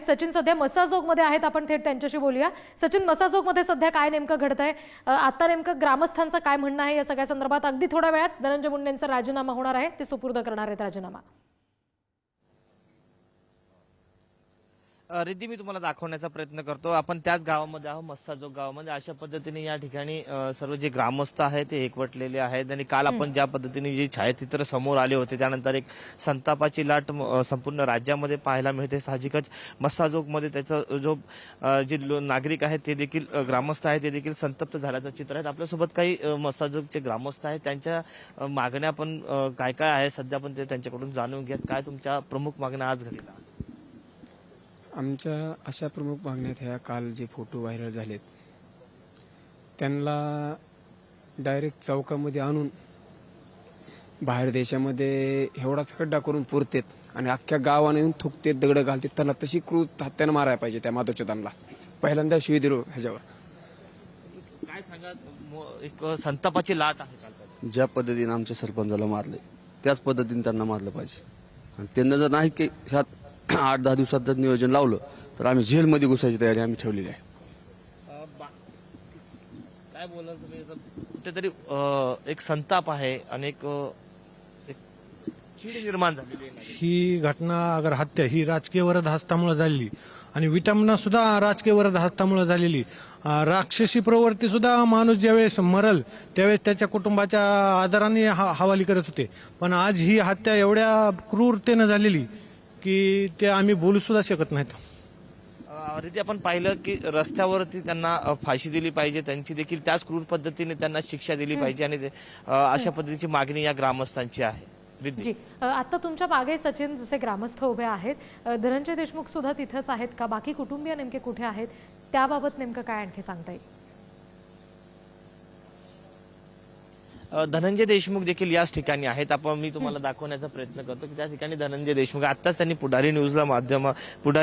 सचिन सध्या मसाजोगमध्ये आहेत, आपण थेट त्यांच्याशी बोलूया. सचिन, मसाजोगमध्ये सध्या काय नेमकं घडतंय? आता नेमकं ग्रामस्थांचं काय म्हणणं आहे या सगळ्या संदर्भात? अगदी थोड्या वेळात धनंजय मुंडेंचा राजीनामा होणार आहे, ते सुपूर्द करणार आहेत राजीनामा. रिद्धी, मी तुम्हाला दाखवण्याचा प्रयत्न करतो. आपण त्याच गावामध्ये आहोत, मस्साजोग गावामध्ये. अशा पद्धतीने या ठिकाणी सर्व जे ग्रामस्थ आहेत ते एकवटलेले आहेत. आणि काल आपण ज्या पद्धतीने जे छायाचित्र समोर आले होते त्यानंतर एक संतापाची लाट संपूर्ण राज्यामध्ये पाहायला मिळते. साहजिकच मस्साजोगमध्ये त्याचा जो जे नागरिक आहेत ते देखील, ग्रामस्थ आहेत ते देखील संतप्त झाल्याचं चित्र आहे. आपल्यासोबत काही मस्साजोगचे ग्रामस्थ आहेत, त्यांच्या मागण्या पण काय काय आहे सध्या आपण ते त्यांच्याकडून जाणून घेत. काय तुमच्या प्रमुख मागण्या आज घडल्या? आमच्या अशा प्रमुख मागण्यात ह्या काल जे फोटो व्हायरल झालेत त्यांना डायरेक्ट चौकामध्ये आणून बाहेर देशामध्ये एवढाच खड्डा करून पुरतेत आणि अख्ख्या गावाने येऊन थुकतेत, दगड घालतात. त्यांना तशी क्रूर हत्यानं मारायला पाहिजे त्या माधवचोदांना. पहिल्यांदा शिवी दिलो ह्याच्यावर. काय सांगा, एक संतापाची लाट आहे काल. ज्या पद्धतीने आमच्या सरपंचाला मारले त्याच पद्धतीने त्यांना मारलं पाहिजे. आणि त्यांना जर नाही की ह्यात 8-10 दिवसात जर नियोजन लावलं तर आम्ही जेलमध्ये घुसायची तयारी आम्ही ठेवलेली आहे. काय बोलाल तुम्ही? कुठेतरी एक संताप आहे आणि एक चीड निर्माण झालेली आहे. ही घटना अगर हत्या ही राजकीय वरदहस्तामुळे झालेली आणि विटंबना सुद्धा राजकीय वरदहस्तामुळे झालेली. राक्षसी प्रवृत्ती सुद्धा माणूस ज्यावेळेस मरल त्यावेळेस त्याच्या कुटुंबाच्या आदराने हवाली करत होते, पण आज ही हत्या एवढ्या क्रूरतेनं झालेली की ते आम्ही बोलू सुद्धा शकत नाहीत. रिती, आपण पाहिलं की रस्त्यावरती त्यांना फाशी दिली पाहिजे, त्यांची देखील त्याच क्रूर पद्धतीने त्यांना शिक्षा दिली पाहिजे आणि अशा पद्धतीची मागणी या ग्रामस्थांची आहे. जी, आता तुमच्या मागे सचिन जसे ग्रामस्थ उभे आहेत, धनंजय देशमुख सुद्धा तिथेच आहेत का? बाकी कुटुंबीय नेमके कुठे आहेत? त्याबाबत नेमकं काय आणखी सांगता येईल? धनंजय देशमुख देखील याच ठिकाणी आहेत. मी तुम्हाला दाखवण्याचा प्रयत्न करतो की त्या ठिकाणी धनंजय देशमुख आत्ताच त्यांनी पुढारी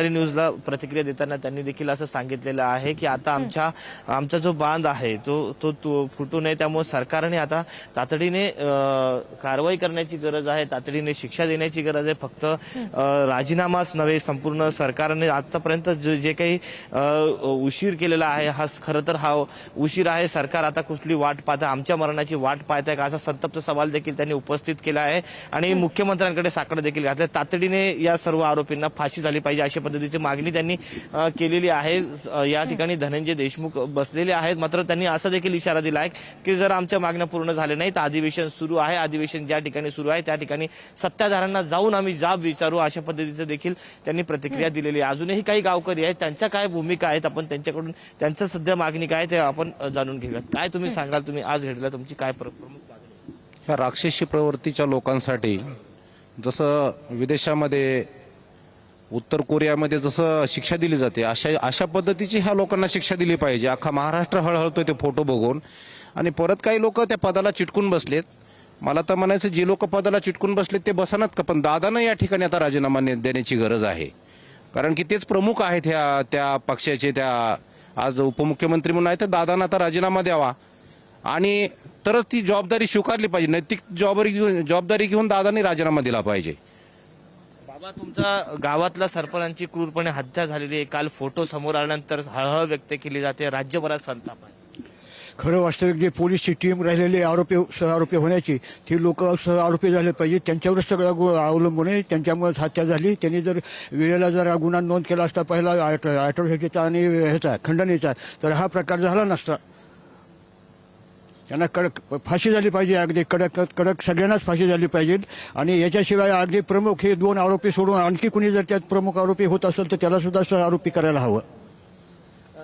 न्यूजला प्रतिक्रिया देताना त्यांनी देखील असं सांगितलेलं आहे की आता आमचा जो बांध आहे तो फुटू नये, त्यामुळे सरकारने आता तातडीने कारवाई करण्याची गरज आहे, तातडीने शिक्षा देण्याची गरज आहे. फक्त राजीनामाच नव्हे, संपूर्ण सरकारने आतापर्यंत जे काही उशीर केलेला आहे, खरं तर हा उशीर आहे. सरकार आता कुठली वाट पाहता, आमच्या मरणाची वाट पाहत आहे का, असा संतप्त सवाल देखील त्यांनी उपस्थित केला आहे. आणि मुख्यमंत्र्यांकडे साकडं देखील घातलं. तातडीने या सर्व आरोपींना फाशी झाली पाहिजे अशा पद्धतीची मागणी त्यांनी केलेली आहे. या ठिकाणी धनंजय देशमुख बसलेले आहेत, मात्र त्यांनी असा देखील इशारा दिला आहे की जर आमच्या मागण्या पूर्ण झाल्या नाही तर अधिवेशन सुरू आहे, अधिवेशन ज्या ठिकाणी सुरू आहे त्या ठिकाणी सत्ताधाऱ्यांना जाऊन आम्ही जाब विचारू, अशा पद्धतीचं देखील त्यांनी प्रतिक्रिया दिलेली आहे. अजूनही काही गावकरी आहेत, त्यांच्या काय भूमिका आहेत, आपण त्यांच्याकडून त्यांचं सध्या मागणी काय ते आपण जाणून घेऊयात. काय तुम्ही सांगाल, तुम्ही आज घडलं तुमची काय प्रमुख मागणी? ह्या राक्षसी प्रवृत्तीच्या लोकांसाठी जसं विदेशामध्ये उत्तर कोरियामध्ये जसं शिक्षा दिली जाते अशा पद्धतीची ह्या लोकांना शिक्षा दिली पाहिजे. अख्खा महाराष्ट्र हळहळतोय ते फोटो बघून. आणि परत काही लोक त्या पदाला चिटकून बसलेत. मला तर म्हणायचं जे लोक पदाला चिटकून बसलेत ते बसनात का, पण दादांना या ठिकाणी आता राजीनामा देण्याची गरज आहे. कारण की तेच प्रमुख आहेत त्या पक्षाचे. त्या आज उपमुख्यमंत्री म्हणून आहे तर दादांना आता राजीनामा द्यावा आणि तरच ती जबाबदारी स्वीकारली पाहिजे. नैतिक जबाबदारी घेऊन दादांनी राजीनामा दिला पाहिजे. बाबा, तुमच्या गावातल्या सरपंचांची क्रूरपणे हत्या झालेली आहे. काल फोटो समोर आल्यानंतर हळहळ व्यक्त केली जाते, राज्यभरात संताप आहे. खरं वास्तविक जे पोलीसची टीम राहिलेली सहआरोपी होण्याची, ती लोक सहआरोपी झाले पाहिजे. त्यांच्यावरच सगळं अवलंबून आहे. त्यांच्यामुळेच हत्या झाली. त्यांनी जर वेळेला जर गुन्हा नोंद केला असता पहिला अॅट्रॉसिटीचा आणि ह्याचा खंडणीचा, तर हा प्रकार झाला नसता. त्यांना कडक फाशी झाली पाहिजे, अगदी कडक सगळ्यांनाच फाशी झाली पाहिजे. आणि याच्याशिवाय अगदी प्रमुख हे 2 आरोपी सोडून आणखी कुणी जर त्यात प्रमुख आरोपी होत असेल तर त्याला सुद्धा सहआरोपी करायला हवं.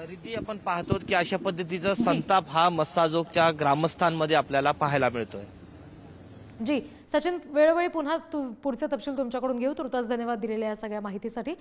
रिद्धी, आपण पाहतो की अशा पद्धतीचा संताप हा मस्साजोगच्या ग्रामस्थांमध्ये आपल्याला पाहायला मिळतोय. जी सचिन, वेळोवेळी पुन्हा पुढचे तपशील तुमच्याकडून घेऊ. तुर्तास धन्यवाद दिलेल्या या सगळ्या माहितीसाठी.